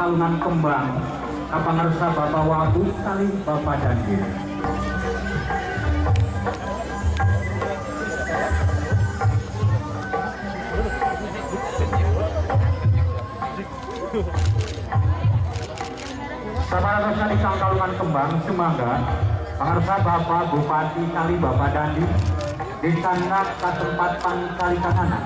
Sangkalunan Kembang kapangarsa Bapak Wabu kali Bapak Dandir. Sabarana di Sangkalunan Kembang Semangga pangarsa Bapak Bupati kali Bapak Dandi Desa Nak Katempat Kali Kahanan.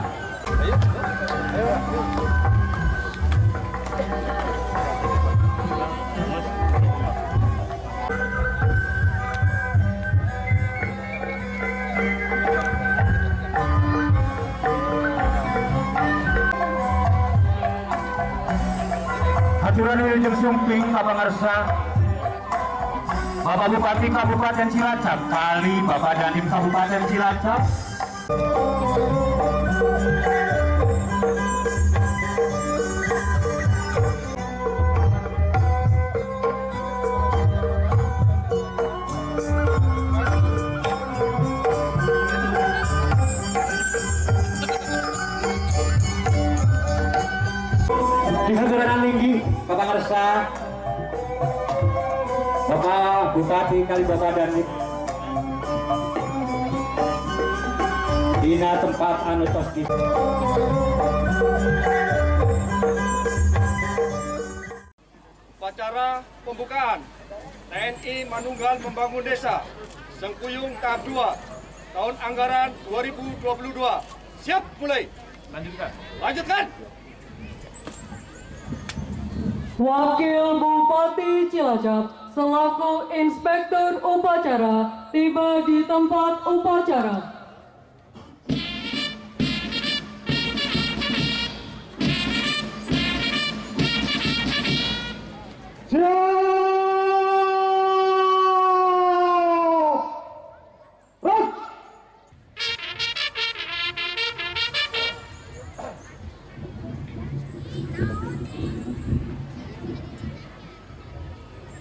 Hadirin Wilujeng Sumping kapangarsa Bapak Bupati Kabupaten Cilacap kali Bapak Dandim Kabupaten Cilacap. Di hadiran tinggi kapangarsa Bapak Bupati kali Bapak Dandim dina tempat anu tos di upacara pembukaan TNI Manunggal Membangun Desa Sengkuyung tahap 2 tahun anggaran 2022. Siap mulai. Lanjutkan. Wakil Bupati Cilacap selaku Inspektur Upacara tiba di tempat upacara.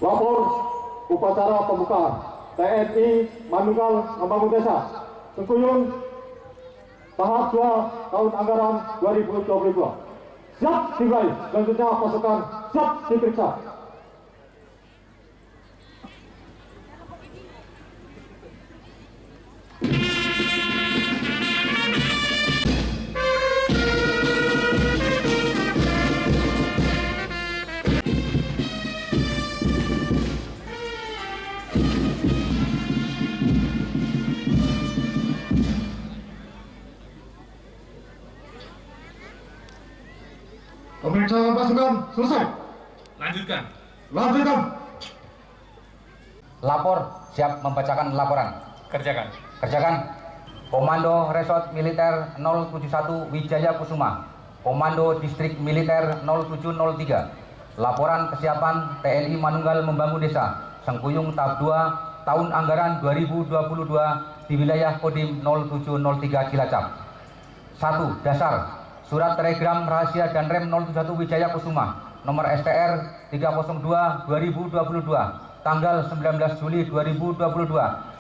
Lapor upacara pembukaan TNI Manunggal Membangun Desa Sengkuyung tahap 2 tahun anggaran 2022. Siap dimulai. Selanjutnya pasukan siap diperiksa. Pemeriksaan pasukan selesai. Lanjutkan. Lapor siap membacakan laporan. Kerjakan. Komando Resort Militer 071 Wijaya Kusuma, Komando Distrik Militer 0703. Laporan kesiapan TNI Manunggal Membangun Desa Sengkuyung tahap 2 tahun anggaran 2022 di wilayah Kodim 0703 Cilacap. 1. Dasar Surat Telegram Rahasia dan Rem 071 Wijaya Kusuma nomor STR 302 2022 tanggal 19 Juli 2022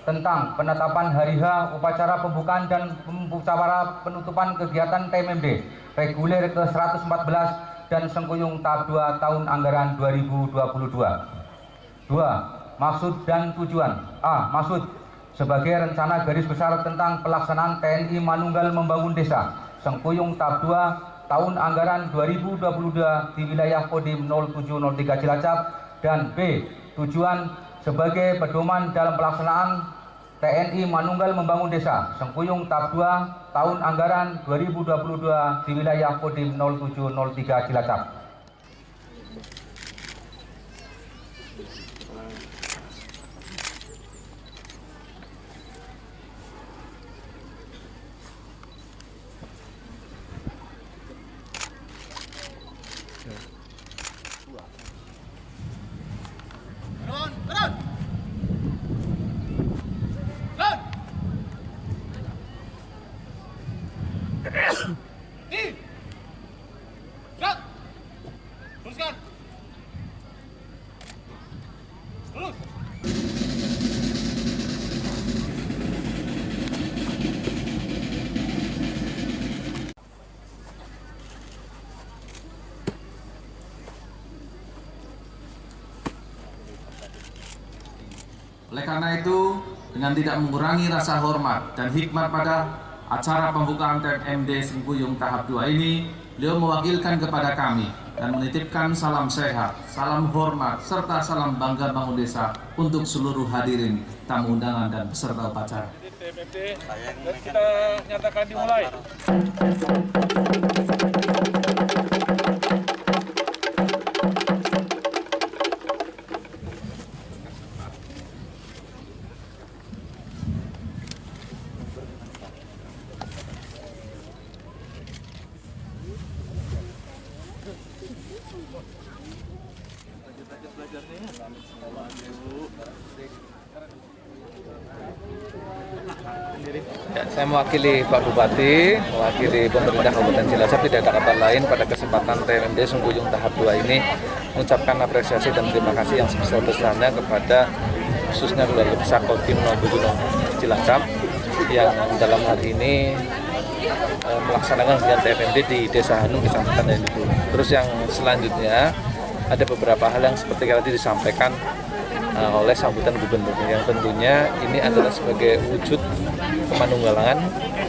tentang penetapan hari H upacara pembukaan dan upacara penutupan kegiatan TMMD reguler ke-114 dan Sengkuyung tahap 2 tahun anggaran 2022. 2. Maksud dan tujuan. A. Maksud sebagai rencana garis besar tentang pelaksanaan TNI Manunggal Membangun Desa Sengkuyung tahap 2 tahun anggaran 2022 di wilayah Kodim 0703 Cilacap. Dan B. Tujuan sebagai pedoman dalam pelaksanaan TNI Manunggal Membangun Desa Sengkuyung tahap 2 tahun anggaran 2022 di wilayah Kodim 0703 Cilacap. Teruskan. Terus. Oleh karena itu, dengan tidak mengurangi rasa hormat dan hikmat pada acara pembukaan TMD Sengkuyung tahap 2 ini, beliau mewakilkan kepada kami dan menitipkan salam sehat, salam hormat, serta salam bangga bangun desa untuk seluruh hadirin, tamu undangan dan peserta upacara. TMD dan kita nyatakan dimulai. Ya, saya mewakili Pak Bupati, mewakili pemerintah Kabupaten Cilacap, tidak ada kata lain pada kesempatan TMD Sengkuyung tahap 2 ini mengucapkan apresiasi dan terima kasih yang sebesar-besarnya kepada khususnya keluarga besar Kodim 07 Cilacap yang dalam hari ini melaksanakan kegiatan TMD di Desa Hanung, Kecamatan Dayaluhur. Terus yang selanjutnya ada beberapa hal yang seperti tadi disampaikan oleh sambutan gubernur, yang tentunya ini adalah sebagai wujud kemanunggalan,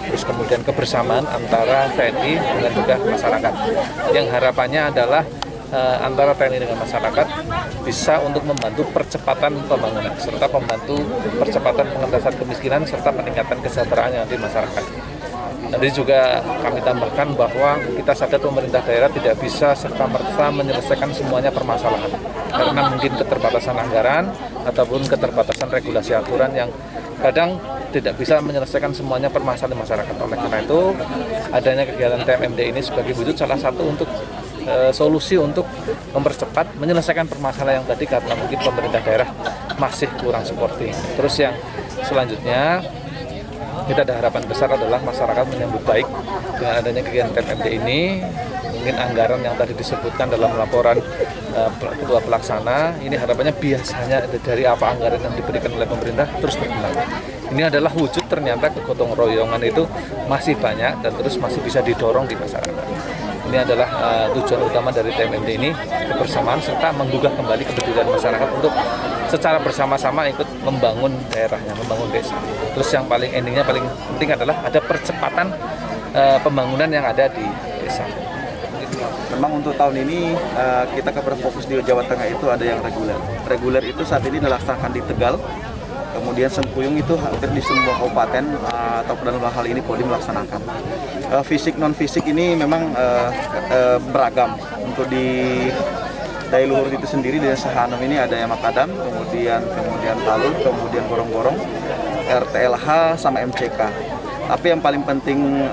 terus kemudian kebersamaan antara TNI dengan juga masyarakat. Yang harapannya adalah antara TNI dengan masyarakat bisa untuk membantu percepatan pembangunan serta membantu percepatan pengentasan kemiskinan serta peningkatan kesejahteraan yang ada di masyarakat. Nanti juga kami tambahkan bahwa kita sadar pemerintah daerah tidak bisa serta-merta menyelesaikan semuanya permasalahan karena mungkin keterbatasan anggaran ataupun keterbatasan regulasi aturan yang kadang tidak bisa menyelesaikan semuanya permasalahan masyarakat. Oleh karena itu, adanya kegiatan TMD ini sebagai wujud salah satu untuk solusi untuk mempercepat menyelesaikan permasalahan yang tadi karena mungkin pemerintah daerah masih kurang supporting. Terus yang selanjutnya, kita ada harapan besar adalah masyarakat menyambut baik dengan adanya kegiatan TMD ini. Mungkin anggaran yang tadi disebutkan dalam laporan ketua pelaksana, ini harapannya biasanya dari apa anggaran yang diberikan oleh pemerintah terus berkembang. Ini adalah wujud ternyata kegotong royongan itu masih banyak dan terus masih bisa didorong di masyarakat. Ini adalah tujuan utama dari TMD ini, kebersamaan serta menggugah kembali kepedulian masyarakat untuk secara bersama-sama ikut membangun daerahnya, membangun desa. Terus yang paling endingnya paling penting adalah ada percepatan pembangunan yang ada di desa. Memang untuk tahun ini kita berfokus di Jawa Tengah itu ada yang reguler. Reguler itu saat ini dilaksanakan di Tegal. Kemudian Sengkuyung itu hampir di semua kabupaten atau dalam hal ini Kodim melaksanakan. Fisik non fisik ini memang beragam. Untuk di Dayaluhur itu sendiri di Desa Hanum ini ada yang Makadam, kemudian Talun, kemudian Gorong-Gorong, RTLH sama MCK. Tapi yang paling penting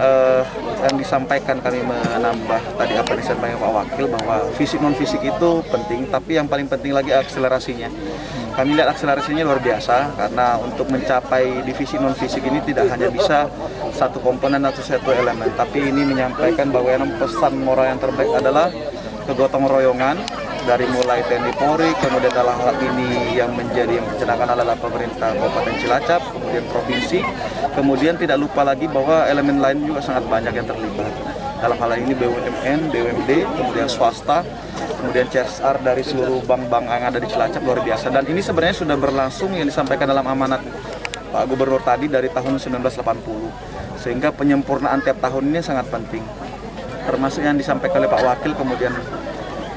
yang disampaikan, kami menambah tadi apa yang disampaikan Pak Wakil bahwa fisik non fisik itu penting, tapi yang paling penting lagi akselerasinya. Kami lihat akselerasinya luar biasa karena untuk mencapai divisi non fisik ini tidak hanya bisa satu komponen atau satu elemen, tapi ini menyampaikan bahwa yang pesan moral yang terbaik adalah kegotong royongan dari mulai TNI Polri, kemudian dalam hal ini yang menjadi yang menceritakan adalah pemerintah Kabupaten Cilacap, kemudian provinsi, kemudian tidak lupa lagi bahwa elemen lain juga sangat banyak yang terlibat. Dalam hal ini BUMN, BUMD, kemudian swasta, kemudian CSR dari seluruh bank-bank yang ada di Cilacap luar biasa. Dan ini sebenarnya sudah berlangsung yang disampaikan dalam amanat Pak Gubernur tadi dari tahun 1980. Sehingga penyempurnaan tiap tahun ini sangat penting. Termasuk yang disampaikan oleh Pak Wakil, kemudian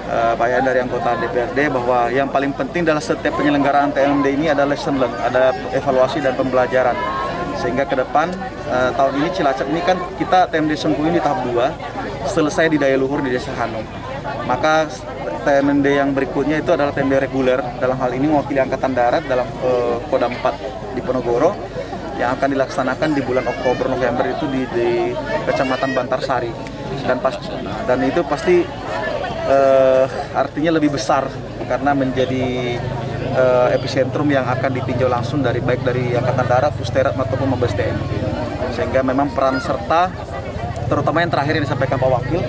Pak Yan dari anggota DPRD, bahwa yang paling penting dalam setiap penyelenggaraan TMD ini adalah lesson learn, ada evaluasi dan pembelajaran. Sehingga ke depan tahun ini Cilacap ini kan kita TMD Sengkuyung di tahap 2 selesai di Dayaluhur di Desa Hanum. Maka TMD yang berikutnya itu adalah TMD reguler, dalam hal ini mewakili Angkatan Darat dalam Kodam 4 di Ponorogo yang akan dilaksanakan di bulan Oktober November itu di Kecamatan Bantarsari. Dan itu pasti artinya lebih besar karena menjadi epicentrum yang akan ditinjau langsung baik dari Angkatan Darat, Pusterat maupun Mabes TNI. Sehingga memang peran serta, terutama yang terakhir yang disampaikan Pak Wakil,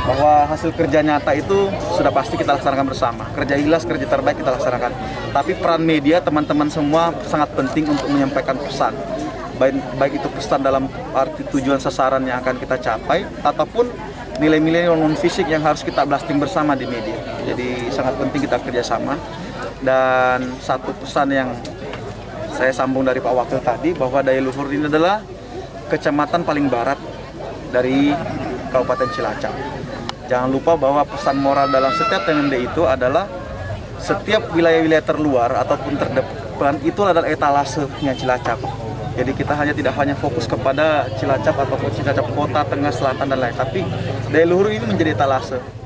bahwa hasil kerja nyata itu sudah pasti kita laksanakan bersama. Kerja ikhlas, kerja terbaik kita laksanakan. Tapi peran media, teman-teman semua sangat penting untuk menyampaikan pesan. Baik itu pesan dalam arti tujuan sasaran yang akan kita capai, ataupun nilai-nilai non-fisik yang harus kita blasting bersama di media. Jadi sangat penting kita kerjasama. Dan satu pesan yang saya sambung dari Pak Wakil tadi bahwa Daya Luhur ini adalah kecamatan paling barat dari Kabupaten Cilacap. Jangan lupa bahwa pesan moral dalam setiap TMMD itu adalah setiap wilayah-wilayah terluar ataupun terdepan itu adalah etalasenya Cilacap. Jadi kita tidak hanya fokus kepada Cilacap ataupun Cilacap Kota, Tengah, Selatan dan lain, tapi Daya Luhur ini menjadi etalase.